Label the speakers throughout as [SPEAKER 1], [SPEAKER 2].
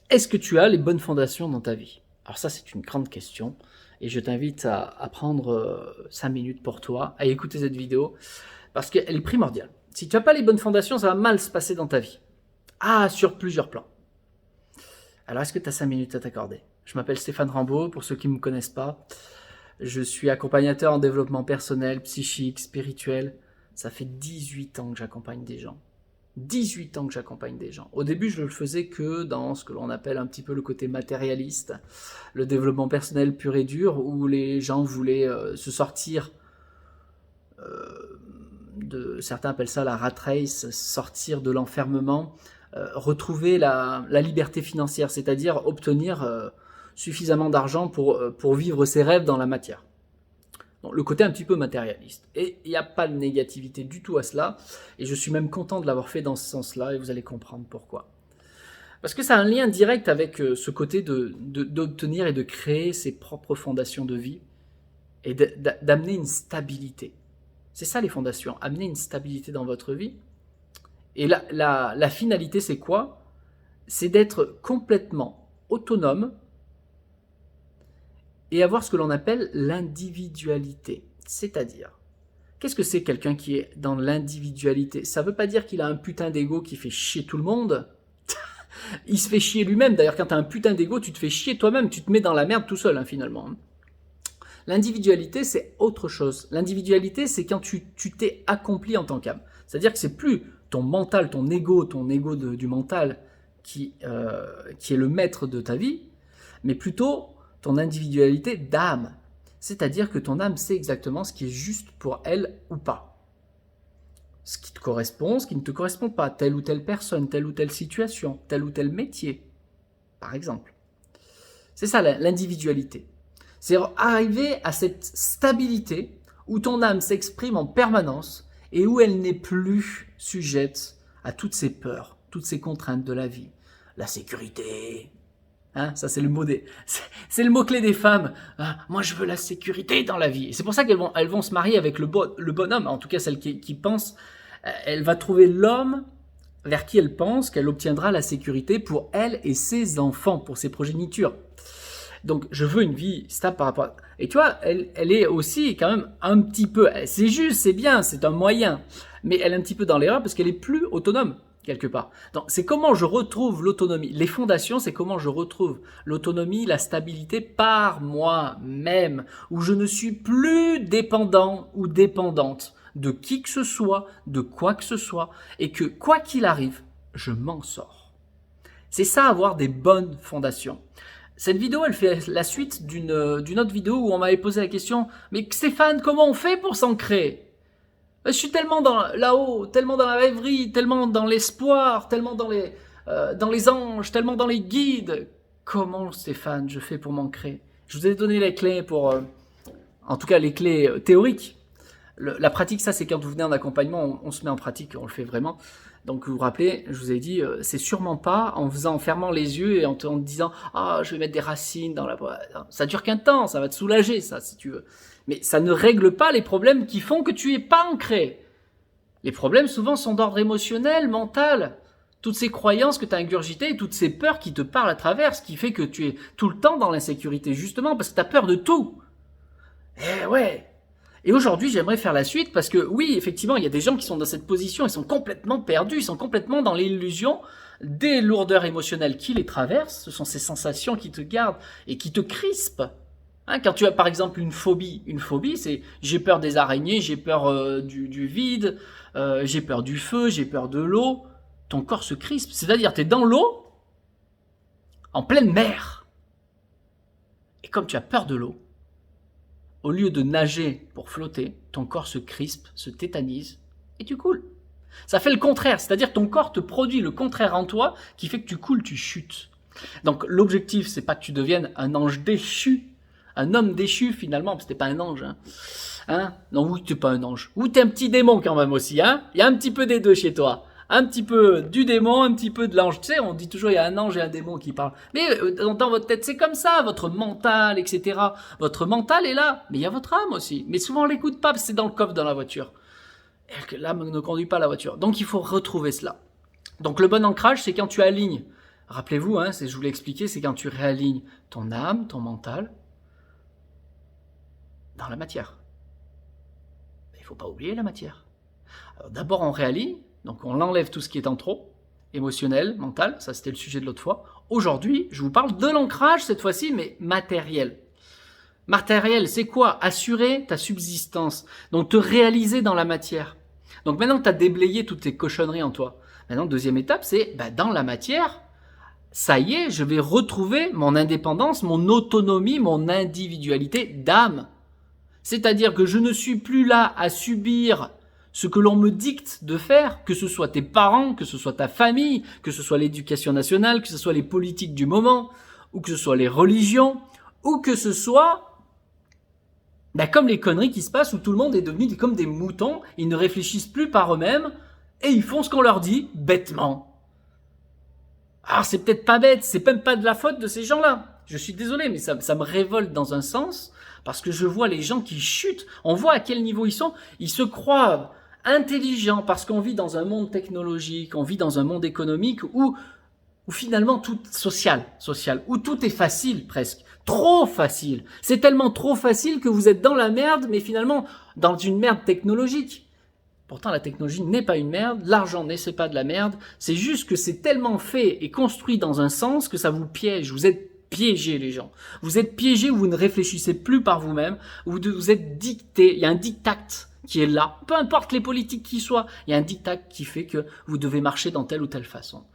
[SPEAKER 1] Est-ce que tu as les bonnes fondations dans ta vie? Alors ça, c'est une grande question et je t'invite à prendre 5 minutes pour toi, à écouter cette vidéo parce qu'elle est primordiale. Si tu n'as pas les bonnes fondations, ça va mal se passer dans ta vie. Ah, sur plusieurs plans. Alors, est-ce que tu as 5 minutes à t'accorder? Je m'appelle Stéphane Rambaud, pour ceux qui ne me connaissent pas. Je suis accompagnateur en développement personnel, psychique, spirituel. Ça fait 18 ans que j'accompagne des gens. 18 ans que j'accompagne des gens. Au début, je ne le faisais que dans ce que l'on appelle un petit peu le côté matérialiste, le développement personnel pur et dur, où les gens voulaient se sortir certains appellent ça la rat race, sortir de l'enfermement, retrouver la liberté financière, c'est-à-dire obtenir suffisamment d'argent pour vivre ses rêves dans la matière. Donc, le côté un petit peu matérialiste. Et il n'y a pas de négativité du tout à cela, et je suis même content de l'avoir fait dans ce sens-là, et vous allez comprendre pourquoi. Parce que ça a un lien direct avec ce côté d'obtenir et de créer ses propres fondations de vie, et d'amener une stabilité. C'est ça les fondations, amener une stabilité dans votre vie. Et la finalité, c'est quoi? C'est d'être complètement autonome et avoir ce que l'on appelle l'individualité. C'est-à-dire, qu'est-ce que c'est quelqu'un qui est dans l'individualité? Ça ne veut pas dire qu'il a un putain d'ego qui fait chier tout le monde. Il se fait chier lui-même. D'ailleurs, quand tu as un putain d'ego, tu te fais chier toi-même. Tu te mets dans la merde tout seul, finalement. L'individualité, c'est autre chose. L'individualité, c'est quand tu t'es accompli en tant qu'âme. C'est-à-dire que c'est plus ton mental, ton ego du mental qui est le maître de ta vie, mais plutôt ton individualité d'âme. C'est-à-dire que ton âme sait exactement ce qui est juste pour elle ou pas. Ce qui te correspond, ce qui ne te correspond pas. Telle ou telle personne, telle ou telle situation, tel ou tel métier, par exemple. C'est ça l'individualité. C'est arriver à cette stabilité où ton âme s'exprime en permanence et où elle n'est plus sujette à toutes ces peurs, toutes ces contraintes de la vie. La sécurité, ça c'est le c'est le mot-clé des femmes. Moi je veux la sécurité dans la vie. Et c'est pour ça qu'elles vont se marier avec le bonhomme, en tout cas celle qui pense. Elle va trouver l'homme vers qui elle pense qu'elle obtiendra la sécurité pour elle et ses enfants, pour ses progénitures. Donc, je veux une vie stable par rapport à... Et tu vois, elle est aussi quand même un petit peu... C'est juste, c'est bien, c'est un moyen. Mais elle est un petit peu dans l'erreur parce qu'elle est plus autonome, quelque part. Donc, c'est comment je retrouve l'autonomie. Les fondations, c'est comment je retrouve l'autonomie, la stabilité par moi-même, où je ne suis plus dépendant ou dépendante de qui que ce soit, de quoi que ce soit, et que, quoi qu'il arrive, je m'en sors. C'est ça, avoir des bonnes fondations. Cette vidéo, elle fait la suite d'une autre vidéo où on m'avait posé la question « Mais Stéphane, comment on fait pour s'ancrer ? Je suis tellement là-haut, tellement dans la rêverie, tellement dans l'espoir, tellement dans les anges, tellement dans les guides. Comment, Stéphane, je fais pour m'ancrer ?» Je vous ai donné les clés en tout cas les clés théoriques. La pratique, ça, c'est quand vous venez en accompagnement, on se met en pratique, on le fait vraiment. Donc, vous vous rappelez, je vous ai dit, c'est sûrement pas en fermant les yeux et en te disant « Ah, je vais mettre des racines dans la boîte. » Ça dure qu'un temps, ça va te soulager, ça, si tu veux. Mais ça ne règle pas les problèmes qui font que tu es pas ancré. Les problèmes, souvent, sont d'ordre émotionnel, mental. Toutes ces croyances que tu as ingurgitées, toutes ces peurs qui te parlent à travers, ce qui fait que tu es tout le temps dans l'insécurité, justement, parce que tu as peur de tout. Eh ouais. Et aujourd'hui, j'aimerais faire la suite parce que oui, effectivement, il y a des gens qui sont dans cette position, ils sont complètement perdus, ils sont complètement dans l'illusion des lourdeurs émotionnelles qui les traversent. Ce sont ces sensations qui te gardent et qui te crispent. Quand tu as par exemple une phobie c'est j'ai peur des araignées, j'ai peur du vide, j'ai peur du feu, j'ai peur de l'eau. Ton corps se crispe, c'est-à-dire tu es dans l'eau, en pleine mer. Et comme tu as peur de l'eau, au lieu de nager pour flotter, ton corps se crispe, se tétanise et tu coules. Ça fait le contraire, c'est-à-dire que ton corps te produit le contraire en toi qui fait que tu coules, tu chutes. Donc l'objectif, c'est pas que tu deviennes un ange déchu, un homme déchu finalement, parce que t'es pas un ange. Non, oui, t'es pas un ange. Ou t'es un petit démon quand même aussi. Il y a un petit peu des deux chez toi. Un petit peu du démon, un petit peu de l'ange. Tu sais, on dit toujours il y a un ange et un démon qui parlent. Mais dans votre tête, c'est comme ça, votre mental, etc. Votre mental est là, mais il y a votre âme aussi. Mais souvent, on l'écoute pas parce que c'est dans le coffre dans la voiture. Et l'âme ne conduit pas la voiture. Donc, il faut retrouver cela. Donc, le bon ancrage, c'est quand tu alignes Rappelez-vous, hein, je vous l'ai expliqué, c'est quand tu réalignes ton âme, ton mental, dans la matière. Mais il ne faut pas oublier la matière. Alors d'abord on réaligne, donc on enlève tout ce qui est en trop, émotionnel, mental, ça c'était le sujet de l'autre fois. Aujourd'hui, je vous parle de l'ancrage cette fois-ci, mais matériel. Matériel, c'est quoi? Assurer ta subsistance, donc te réaliser dans la matière. Donc maintenant que tu as déblayé toutes tes cochonneries en toi, maintenant deuxième étape, c'est dans la matière, ça y est, je vais retrouver mon indépendance, mon autonomie, mon individualité d'âme. C'est-à-dire que je ne suis plus là à subir ce que l'on me dicte de faire, que ce soit tes parents, que ce soit ta famille, que ce soit l'éducation nationale, que ce soit les politiques du moment, ou que ce soit les religions, ou que ce soit comme les conneries qui se passent où tout le monde est devenu comme des moutons, ils ne réfléchissent plus par eux-mêmes et ils font ce qu'on leur dit bêtement. Alors c'est peut-être pas bête, c'est même pas de la faute de ces gens-là. Je suis désolé, mais ça me révolte dans un sens parce que je vois les gens qui chutent. On voit à quel niveau ils sont. Ils se croient intelligents parce qu'on vit dans un monde technologique, on vit dans un monde économique où finalement tout social, où tout est facile presque. Trop facile. C'est tellement trop facile que vous êtes dans la merde, mais finalement dans une merde technologique. Pourtant, la technologie n'est pas une merde, l'argent n'est pas de la merde, c'est juste que c'est tellement fait et construit dans un sens que ça vous piège. Vous êtes piégés, les gens. Vous êtes piégés où vous ne réfléchissez plus par vous-même, où vous êtes dictés. Il y a un diktat qui est là. Peu importe les politiques qui soient, il y a un diktat qui fait que vous devez marcher dans telle ou telle façon.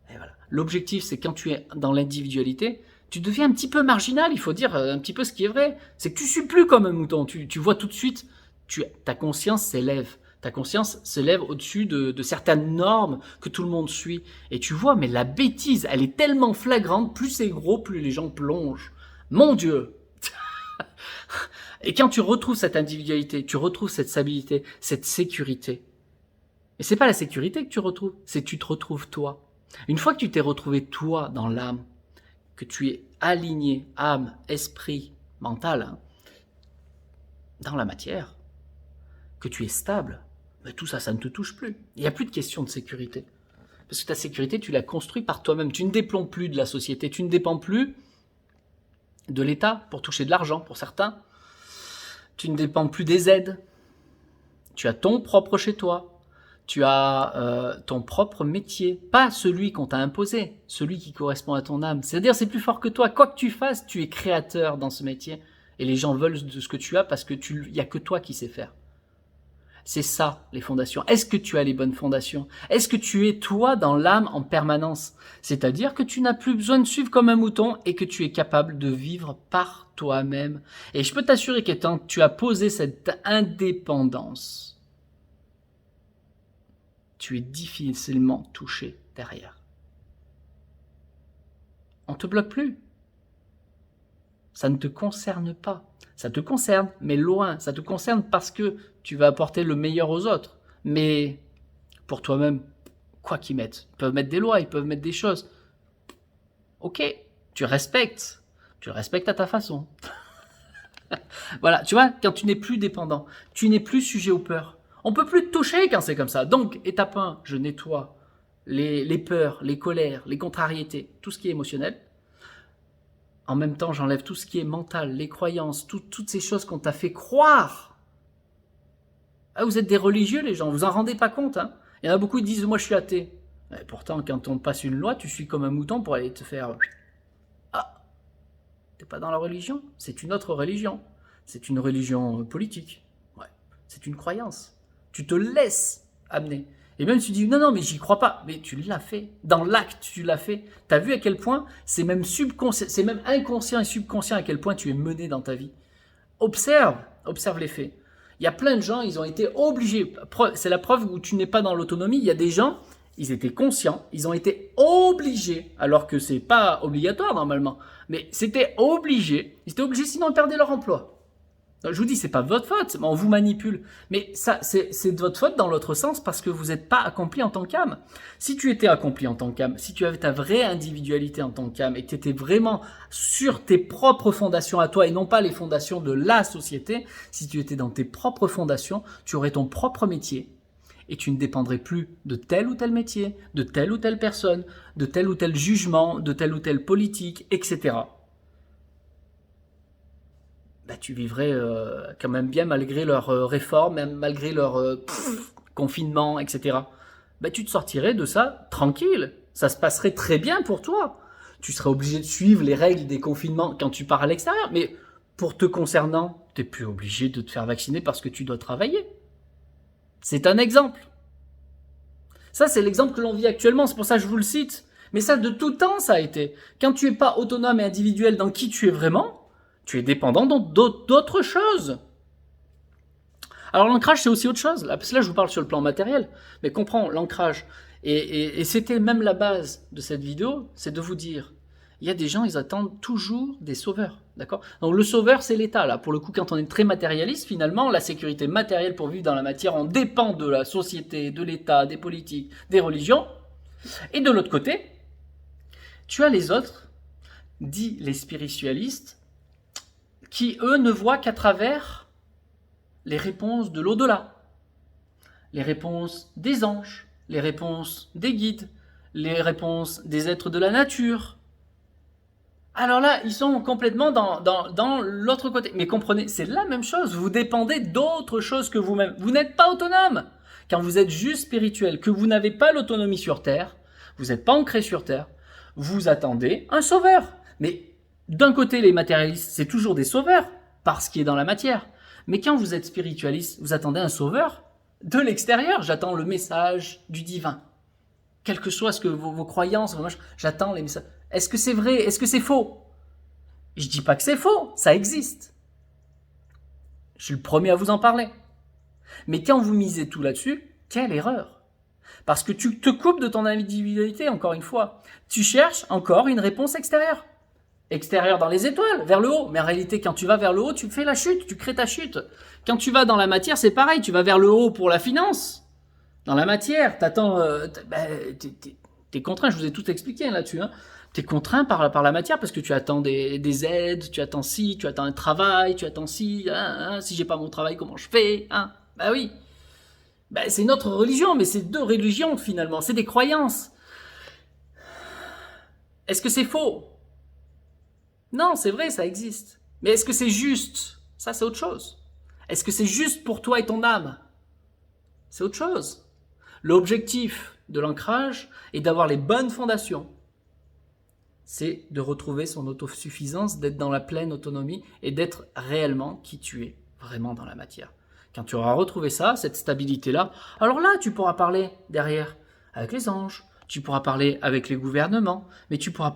[SPEAKER 1] Et voilà. L'objectif, c'est quand tu es dans l'individualité, tu deviens un petit peu marginal, il faut dire un petit peu ce qui est vrai. C'est que tu suis plus comme un mouton. Tu vois tout de suite, ta conscience s'élève. Ta conscience s'élève au-dessus de certaines normes que tout le monde suit. Et tu vois, mais la bêtise, elle est tellement flagrante, plus c'est gros, plus les gens plongent. Mon Dieu! Et quand tu retrouves cette individualité, tu retrouves cette stabilité, cette sécurité. Et c'est pas la sécurité que tu retrouves, c'est que tu te retrouves toi. Une fois que tu t'es retrouvé toi dans l'âme, que tu es aligné, âme, esprit, mental, dans la matière, que tu es stable, mais tout ça, ça ne te touche plus. Il n'y a plus de question de sécurité. Parce que ta sécurité, tu l'as construite par toi-même. Tu ne dépends plus de la société, tu ne dépends plus de l'État pour toucher de l'argent pour certains. Tu ne dépends plus des aides. Tu as ton propre chez toi. Tu as ton propre métier, pas celui qu'on t'a imposé, celui qui correspond à ton âme. C'est-à-dire, c'est plus fort que toi. Quoi que tu fasses, tu es créateur dans ce métier. Et les gens veulent de ce que tu as parce que il y a que toi qui sais faire. C'est ça, les fondations. Est-ce que tu as les bonnes fondations? Est-ce que tu es toi dans l'âme en permanence? C'est-à-dire que tu n'as plus besoin de suivre comme un mouton et que tu es capable de vivre par toi-même. Et je peux t'assurer que quand tu as posé cette indépendance, tu es difficilement touché derrière. On ne te bloque plus. Ça ne te concerne pas. Ça te concerne, mais loin. Ça te concerne parce que tu vas apporter le meilleur aux autres. Mais pour toi-même, quoi qu'ils mettent. Ils peuvent mettre des lois, ils peuvent mettre des choses. Ok, tu respectes. Tu le respectes à ta façon. Voilà, tu vois, quand tu n'es plus dépendant, tu n'es plus sujet aux peurs. On ne peut plus te toucher quand c'est comme ça. Donc, étape 1, je nettoie les peurs, les colères, les contrariétés, tout ce qui est émotionnel. En même temps, j'enlève tout ce qui est mental, les croyances, toutes ces choses qu'on t'a fait croire. Ah, vous êtes des religieux, les gens, vous en rendez pas compte. Hein. Il y en a beaucoup qui disent, moi je suis athée. Et pourtant, quand on passe une loi, tu suis comme un mouton pour aller te faire... Ah, t'es pas dans la religion? C'est une autre religion. C'est une religion politique. Ouais, c'est une croyance. Tu te laisses amener. Et même tu dis, non, mais j'y crois pas. Mais tu l'as fait. Dans l'acte, tu l'as fait. Tu as vu à quel point c'est même inconscient et subconscient à quel point tu es mené dans ta vie. Observe les faits. Il y a plein de gens, ils ont été obligés. C'est la preuve où tu n'es pas dans l'autonomie. Il y a des gens, ils étaient conscients, ils ont été obligés, alors que c'est pas obligatoire normalement. Mais c'était obligé. Ils étaient obligés, sinon ils perdaient leur emploi. Je vous dis, c'est pas votre faute, on vous manipule. Mais ça, c'est de votre faute dans l'autre sens parce que vous n'êtes pas accompli en tant qu'âme. Si tu étais accompli en tant qu'âme, si tu avais ta vraie individualité en tant qu'âme et que tu étais vraiment sur tes propres fondations à toi et non pas les fondations de la société, si tu étais dans tes propres fondations, tu aurais ton propre métier et tu ne dépendrais plus de tel ou tel métier, de telle ou telle personne, de tel ou tel jugement, de telle ou telle politique, etc. Bah, tu vivrais quand même bien malgré leurs réformes, même malgré leur confinement, etc. Bah, tu te sortirais de ça tranquille. Ça se passerait très bien pour toi. Tu serais obligé de suivre les règles des confinements quand tu pars à l'extérieur. Mais pour te concernant, tu n'es plus obligé de te faire vacciner parce que tu dois travailler. C'est un exemple. Ça, c'est l'exemple que l'on vit actuellement. C'est pour ça que je vous le cite. Mais ça, de tout temps, ça a été. Quand tu n'es pas autonome et individuel dans qui tu es vraiment, tu es dépendant d'autres choses. Alors l'ancrage, c'est aussi autre chose. Là, parce que là, je vous parle sur le plan matériel. Mais comprends, l'ancrage. Et c'était même la base de cette vidéo, c'est de vous dire, il y a des gens, ils attendent toujours des sauveurs. D'accord ? Donc le sauveur, c'est l'État. Là, pour le coup, quand on est très matérialiste, finalement, la sécurité matérielle pour vivre dans la matière, on dépend de la société, de l'État, des politiques, des religions. Et de l'autre côté, tu as les autres, dits les spiritualistes, qui, eux, ne voient qu'à travers les réponses de l'au-delà, les réponses des anges, les réponses des guides, les réponses des êtres de la nature. Alors là, ils sont complètement dans l'autre côté. Mais comprenez, c'est la même chose, vous dépendez d'autre chose que vous-même. Vous n'êtes pas autonome. Quand vous êtes juste spirituel, que vous n'avez pas l'autonomie sur Terre, vous n'êtes pas ancré sur Terre, vous attendez un sauveur. Mais d'un côté, les matérialistes, c'est toujours des sauveurs, parce qu'il est dans la matière. Mais quand vous êtes spiritualiste, vous attendez un sauveur de l'extérieur. J'attends le message du divin. Quelles que soient ce que vos croyances, j'attends les messages. Est-ce que c'est vrai? Est-ce que c'est faux? Je dis pas que c'est faux, ça existe. Je suis le premier à vous en parler. Mais quand vous misez tout là-dessus, quelle erreur! Parce que tu te coupes de ton individualité, encore une fois. Tu cherches encore une réponse extérieure. Extérieure dans les étoiles, vers le haut. Mais en réalité, quand tu vas vers le haut, tu fais la chute, tu crées ta chute. Quand tu vas dans la matière, c'est pareil, tu vas vers le haut pour la finance. Dans la matière, t'attends, t'es contraint, je vous ai tout expliqué là-dessus, hein. T'es contraint par la matière parce que tu attends des aides, tu attends ci, tu attends un travail, tu attends ci, si j'ai pas mon travail, comment je fais, hein? Bah oui. Bah, c'est notre religion, mais c'est deux religions finalement, c'est des croyances. Est-ce que c'est faux? Non, c'est vrai, ça existe. Mais est-ce que c'est juste? Ça, c'est autre chose. Est-ce que c'est juste pour toi et ton âme? C'est autre chose. L'objectif de l'ancrage est d'avoir les bonnes fondations. C'est de retrouver son autosuffisance, d'être dans la pleine autonomie et d'être réellement qui tu es, vraiment dans la matière. Quand tu auras retrouvé ça, cette stabilité-là, alors là, tu pourras parler derrière avec les anges, tu pourras parler avec les gouvernements, mais tu pourras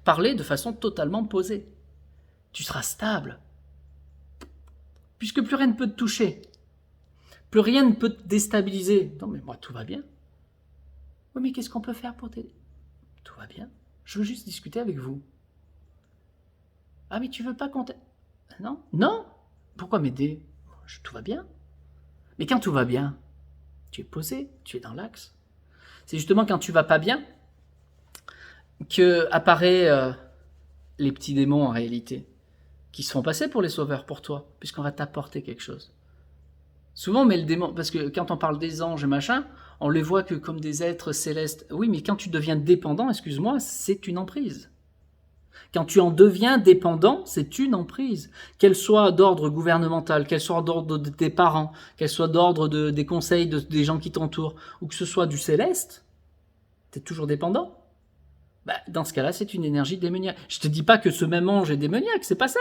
[SPEAKER 1] parler de façon totalement posée. Tu seras stable, puisque plus rien ne peut te toucher. Plus rien ne peut te déstabiliser. Non mais moi tout va bien. Oui mais qu'est-ce qu'on peut faire pour t'aider? Tout va bien. Je veux juste discuter avec vous. Ah mais tu veux pas compter? Non? Non? Pourquoi m'aider? Tout va bien. Mais quand tout va bien, tu es posé, tu es dans l'axe. C'est justement quand tu vas pas bien que apparaissent les petits démons en réalité, qui se font passer pour les sauveurs pour toi, puisqu'on va t'apporter quelque chose. Souvent, mais le démon, parce que quand on parle des anges et machin, on les voit que comme des êtres célestes. Oui, mais quand tu deviens dépendant, excuse-moi, c'est une emprise. Quand tu en deviens dépendant, c'est une emprise. Qu'elle soit d'ordre gouvernemental, qu'elle soit d'ordre de tes parents, qu'elle soit d'ordre des conseils des gens qui t'entourent, ou que ce soit du céleste, t'es toujours dépendant. Bah, dans ce cas-là, c'est une énergie démoniaque. Je te dis pas que ce même ange est démoniaque, c'est pas ça.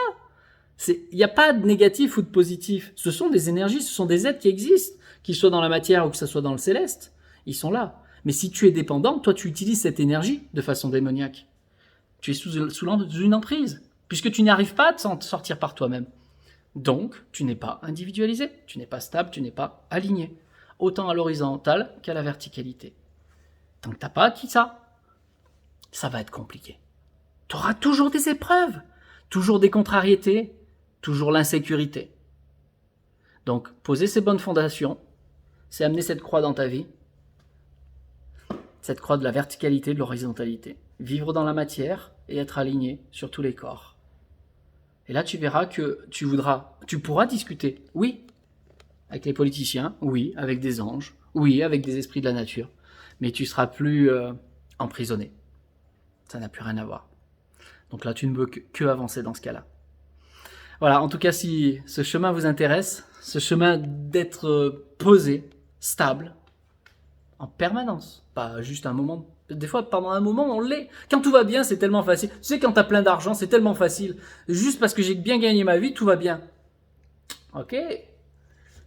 [SPEAKER 1] Il n'y a pas de négatif ou de positif. Ce sont des énergies, ce sont des êtres qui existent, qu'ils soient dans la matière ou que ce soit dans le céleste. Ils sont là. Mais si tu es dépendant, toi tu utilises cette énergie de façon démoniaque. Tu es sous une emprise, puisque tu n'arrives pas à te sortir par toi-même. Donc, tu n'es pas individualisé, tu n'es pas stable, tu n'es pas aligné. Autant à l'horizontale qu'à la verticalité. Tant que tu n'as pas acquis ça, ça va être compliqué. Tu auras toujours des épreuves, toujours des contrariétés, toujours l'insécurité. Donc, poser ces bonnes fondations, c'est amener cette croix dans ta vie, cette croix de la verticalité, de l'horizontalité. Vivre dans la matière et être aligné sur tous les corps. Et là, tu verras que tu pourras discuter, oui, avec les politiciens, oui, avec des anges, Oui, avec des esprits de la nature. Mais tu seras plus emprisonné. Ça n'a plus rien à voir. Donc là, tu ne peux que avancer dans ce cas-là. Voilà, en tout cas, si ce chemin vous intéresse, ce chemin d'être posé, stable, en permanence, pas juste un moment. Des fois, pendant un moment, on l'est. Quand tout va bien, c'est tellement facile. Tu sais, quand t'as plein d'argent, c'est tellement facile. Juste parce que j'ai bien gagné ma vie, tout va bien. Ok.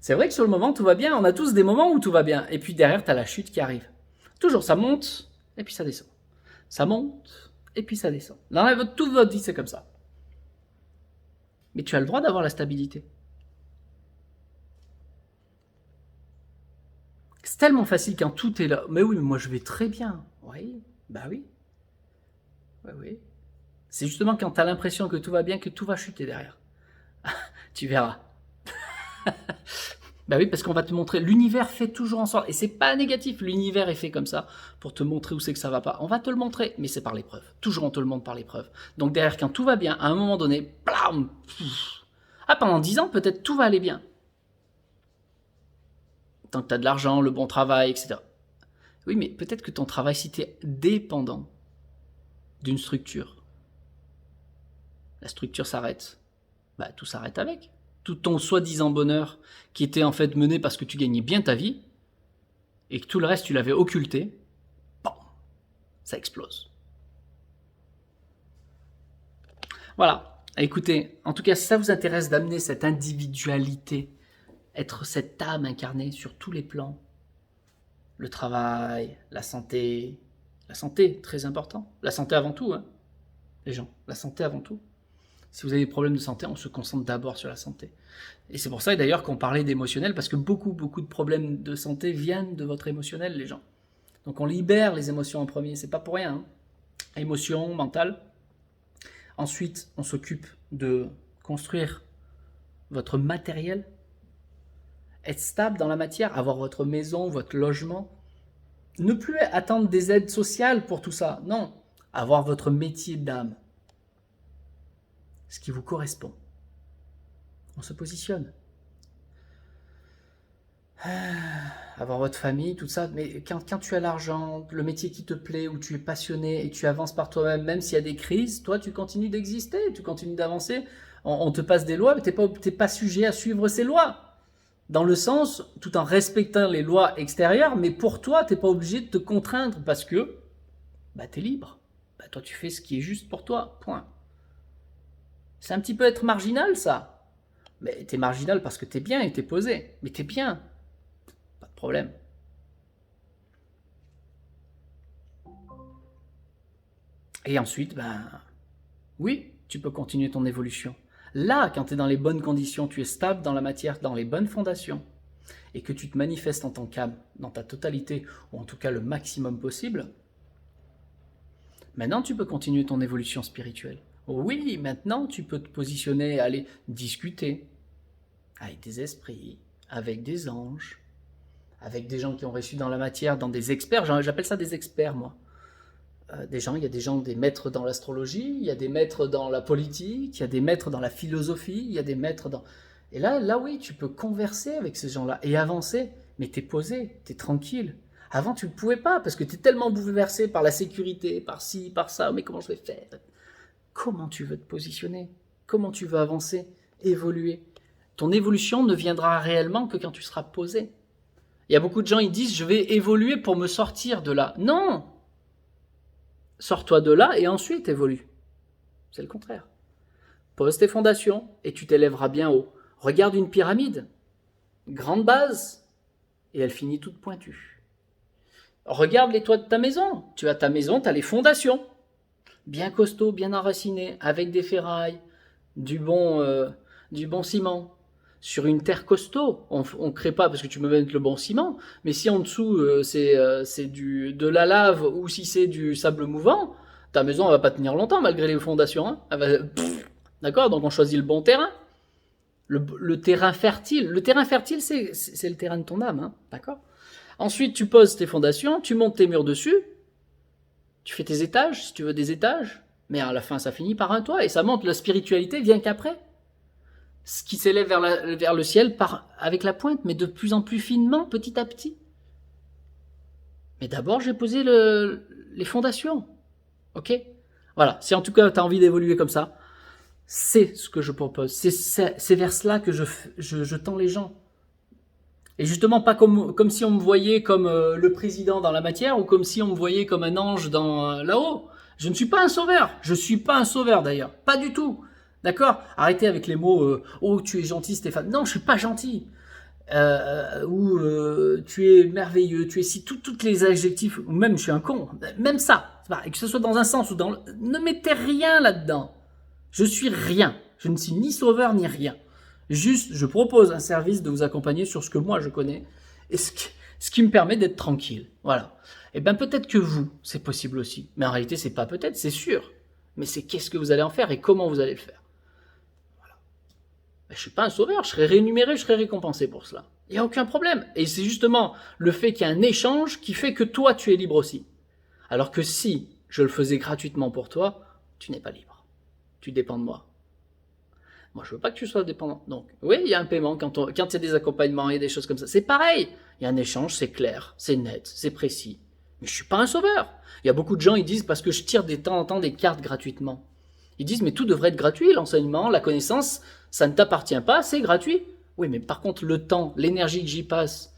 [SPEAKER 1] C'est vrai que sur le moment, tout va bien. On a tous des moments où tout va bien. Et puis derrière, t'as la chute qui arrive. Toujours, ça monte, et puis ça descend. Ça monte, et puis ça descend. Dans toute votre vie, c'est comme ça. Mais tu as le droit d'avoir la stabilité. C'est tellement facile quand tout est là. Mais oui, mais moi je vais très bien. Oui, bah oui. Oui, oui. C'est justement quand tu as l'impression que tout va bien que tout va chuter derrière. Tu verras. Bah oui, parce qu'on va te montrer. L'univers fait toujours en sorte. Et c'est pas négatif. L'univers est fait comme ça pour te montrer où c'est que ça va pas. On va te le montrer, mais c'est par l'épreuve. Toujours on te le montre par l'épreuve. Donc derrière, quand tout va bien, à un moment donné, blam, pendant 10 ans, peut-être tout va aller bien. Tant que tu as de l'argent, le bon travail, etc. Oui, mais peut-être que ton travail, si tu es dépendant d'une structure, la structure s'arrête, bah tout s'arrête avec. Tout ton soi-disant bonheur qui était en fait mené parce que tu gagnais bien ta vie et que tout le reste tu l'avais occulté, bon, ça explose. Voilà, écoutez, en tout cas si ça vous intéresse d'amener cette individualité, être cette âme incarnée sur tous les plans, le travail, la santé, très important, la santé avant tout, hein, les gens, la santé avant tout. Si vous avez des problèmes de santé, on se concentre d'abord sur la santé. Et c'est pour ça d'ailleurs qu'on parlait d'émotionnel, parce que beaucoup de problèmes de santé viennent de votre émotionnel, les gens. Donc on libère les émotions en premier, c'est pas pour rien. Hein. Émotion, mentale. Ensuite, on s'occupe de construire votre matériel, être stable dans la matière, avoir votre maison, votre logement. Ne plus attendre des aides sociales pour tout ça. Non, avoir votre métier d'âme. Ce qui vous correspond. On se positionne. Avoir votre famille, tout ça, mais quand tu as l'argent, le métier qui te plaît, où tu es passionné et tu avances par toi-même, même s'il y a des crises, toi tu continues d'exister, tu continues d'avancer. On te passe des lois, mais t'es pas sujet à suivre ces lois. Dans le sens, tout en respectant les lois extérieures, mais pour toi, t'es pas obligé de te contraindre parce que t'es libre. Toi tu fais ce qui est juste pour toi, point. C'est un petit peu être marginal, ça. Mais t'es marginal parce que t'es bien et t'es posé. Mais t'es bien. Pas de problème. Et ensuite, oui, tu peux continuer ton évolution. Là, quand tu es dans les bonnes conditions, tu es stable dans la matière, dans les bonnes fondations, et que tu te manifestes en tant qu'âme, dans ta totalité, ou en tout cas le maximum possible, maintenant tu peux continuer ton évolution spirituelle. Oui, maintenant tu peux te positionner, aller discuter avec des esprits, avec des anges, avec des gens qui ont reçu dans la matière, dans des experts, j'appelle ça des experts moi. Il y a des gens, des maîtres dans l'astrologie, il y a des maîtres dans la politique, il y a des maîtres dans la philosophie, il y a des maîtres dans... Et là oui, tu peux converser avec ces gens-là et avancer, mais t'es posé, t'es tranquille. Avant, tu ne pouvais pas, parce que t'es tellement bouleversé par la sécurité, par ci, par ça, mais comment je vais faire? Comment tu veux te positionner? Comment tu veux avancer, évoluer? Ton évolution ne viendra réellement que quand tu seras posé. Il y a beaucoup de gens, ils disent, je vais évoluer pour me sortir de là. Non! Sors-toi de là et ensuite évolue. C'est le contraire. Pose tes fondations et tu t'élèveras bien haut. Regarde une pyramide. Grande base et elle finit toute pointue. Regarde les toits de ta maison. Tu as ta maison, tu as les fondations. Bien costaud, bien enraciné, avec des ferrailles, du bon ciment. Sur une terre costaud, on ne crée pas parce que tu me mets le bon ciment, mais si en dessous c'est de la lave ou si c'est du sable mouvant, ta maison elle va pas tenir longtemps malgré les fondations. Hein. D'accord? Donc on choisit le bon terrain. Le terrain fertile. Le terrain fertile, c'est le terrain de ton âme. Hein. D'accord? Ensuite, tu poses tes fondations, tu montes tes murs dessus, tu fais tes étages, si tu veux des étages, mais à la fin, ça finit par un toit et ça monte. La spiritualité vient qu'après. Ce qui s'élève vers le ciel avec la pointe, mais de plus en plus finement, petit à petit. Mais d'abord, j'ai posé les fondations. Ok? Voilà. Si en tout cas, tu as envie d'évoluer comme ça, c'est ce que je propose. C'est vers cela que je tends les gens. Et justement, pas comme si on me voyait comme le président dans la matière ou comme si on me voyait comme un ange dans là-haut. Je ne suis pas un sauveur. Je suis pas un sauveur d'ailleurs. Pas du tout. D'accord? Arrêtez avec les mots oh, tu es gentil, Stéphane. Non, je suis pas gentil. Ou tu es merveilleux, tu es si, toutes les adjectifs, ou même je suis un con. Même ça. Et que ce soit dans un sens ou dans ne mettez rien là-dedans. Je suis rien. Je ne suis ni sauveur ni rien. Juste, je propose un service de vous accompagner sur ce que moi je connais et ce qui me permet d'être tranquille. Voilà. Et bien peut-être que vous, c'est possible aussi. Mais en réalité, c'est pas peut-être, c'est sûr. Mais c'est qu'est-ce que vous allez en faire et comment vous allez le faire. Voilà. Ben, je suis pas un sauveur, je serai rémunéré, je serai récompensé pour cela. Il n'y a aucun problème. Et c'est justement le fait qu'il y a un échange qui fait que toi, tu es libre aussi. Alors que si je le faisais gratuitement pour toi, tu n'es pas libre. Tu dépends de moi. Moi, je veux pas que tu sois dépendant. Donc, oui, il y a un paiement quand il y a des accompagnements et des choses comme ça. C'est pareil. Il y a un échange, c'est clair, c'est net, c'est précis. Mais je suis pas un sauveur. Il y a beaucoup de gens, ils disent, parce que je tire de temps en temps des cartes gratuitement. Ils disent, mais tout devrait être gratuit, l'enseignement, la connaissance, ça ne t'appartient pas, c'est gratuit. Oui, mais par contre, le temps, l'énergie que j'y passe,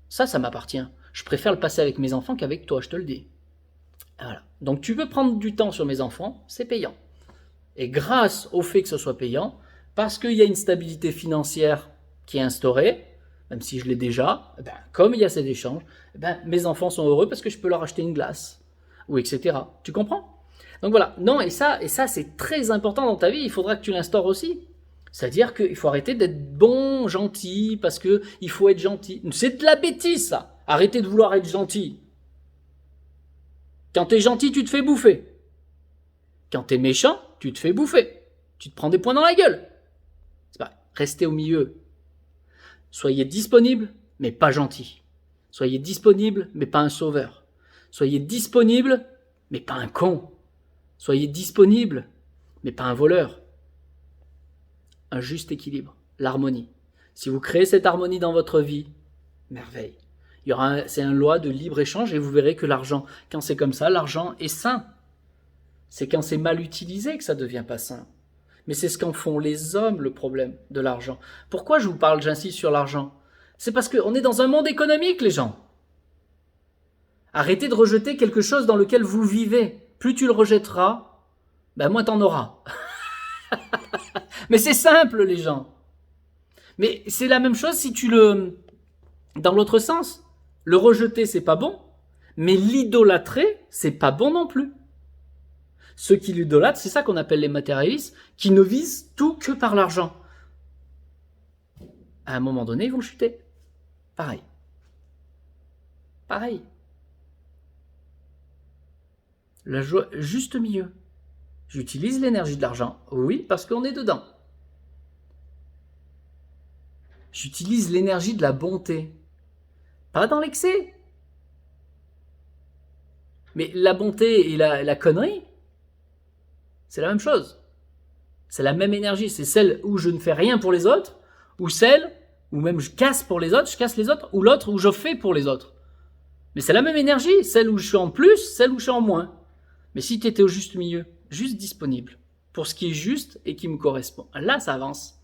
[SPEAKER 1] ça m'appartient. Je préfère le passer avec mes enfants qu'avec toi, je te le dis. Voilà. Donc, tu veux prendre du temps sur mes enfants, c'est payant. Et grâce au fait que ce soit payant, parce qu'il y a une stabilité financière qui est instaurée, même si je l'ai déjà, ben, comme il y a cet échange, ben, mes enfants sont heureux parce que je peux leur acheter une glace, ou etc. Tu comprends? Donc voilà, non, et ça c'est très important dans ta vie, il faudra que tu l'instaures aussi. C'est-à-dire qu'il faut arrêter d'être bon, gentil, parce qu'il faut être gentil. C'est de la bêtise ça, arrêtez de vouloir être gentil. Quand t'es gentil, tu te fais bouffer. Quand t'es méchant, tu te fais bouffer. Tu te prends des poings dans la gueule. C'est pareil. Restez au milieu. Soyez disponible, mais pas gentil. Soyez disponible, mais pas un sauveur. Soyez disponible, mais pas un con. Soyez disponible, mais pas un voleur. Un juste équilibre, l'harmonie. Si vous créez cette harmonie dans votre vie, merveille. C'est une loi de libre-échange et vous verrez que l'argent, quand c'est comme ça, l'argent est sain. C'est quand c'est mal utilisé que ça devient pas sain. Mais c'est ce qu'en font les hommes, le problème de l'argent. Pourquoi je vous parle, j'insiste sur l'argent? C'est parce qu'on est dans un monde économique, les gens. Arrêtez de rejeter quelque chose dans lequel vous vivez. Plus tu le rejetteras, ben moins t'en auras. Mais c'est simple, les gens. Mais c'est la même chose si tu le... Dans l'autre sens, le rejeter, c'est pas bon, mais l'idolâtrer, c'est pas bon non plus. Ceux qui l'idolâtrent, c'est ça qu'on appelle les matérialistes, qui ne visent tout que par l'argent. À un moment donné, ils vont chuter. Pareil. Pareil. La joie, juste milieu. J'utilise l'énergie de l'argent. Oui, parce qu'on est dedans. J'utilise l'énergie de la bonté. Pas dans l'excès. Mais la bonté et la connerie, c'est la même chose. C'est la même énergie. C'est celle où je ne fais rien pour les autres, ou celle où même je casse pour les autres, je casse les autres, ou l'autre où je fais pour les autres. Mais c'est la même énergie. Celle où je suis en plus, celle où je suis en moins. Mais si tu étais au juste milieu, juste disponible, pour ce qui est juste et qui me correspond, là ça avance.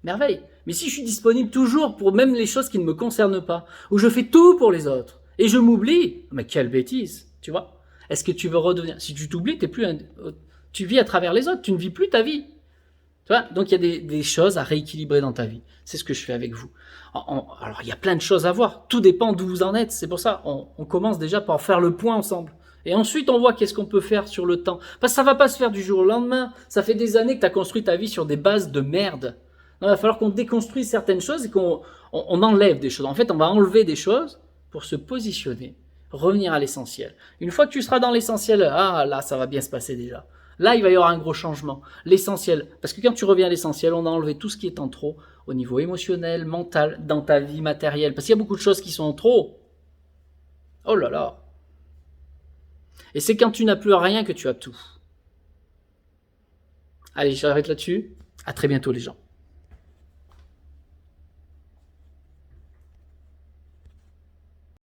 [SPEAKER 1] Merveille. Mais si je suis disponible toujours pour même les choses qui ne me concernent pas, où je fais tout pour les autres, et je m'oublie, mais quelle bêtise, tu vois? Est-ce que tu veux redevenir? Si tu t'oublies, tu vis à travers les autres, tu ne vis plus ta vie. Tu vois? Donc il y a des choses à rééquilibrer dans ta vie. C'est ce que je fais avec vous. Alors il y a plein de choses à voir. Tout dépend d'où vous en êtes. C'est pour ça on commence déjà par faire le point ensemble. Et ensuite, on voit qu'est-ce qu'on peut faire sur le temps. Parce que ça va pas se faire du jour au lendemain. Ça fait des années que tu as construit ta vie sur des bases de merde. Non, il va falloir qu'on déconstruise certaines choses et qu'on enlève des choses. En fait, on va enlever des choses pour se positionner, revenir à l'essentiel. Une fois que tu seras dans l'essentiel, ah là, ça va bien se passer déjà. Là, il va y avoir un gros changement. L'essentiel, parce que quand tu reviens à l'essentiel, on a enlevé tout ce qui est en trop au niveau émotionnel, mental, dans ta vie matérielle. Parce qu'il y a beaucoup de choses qui sont en trop. Oh là là. Et c'est quand tu n'as plus rien que tu as tout. Allez, j'arrête là-dessus. À très bientôt les gens.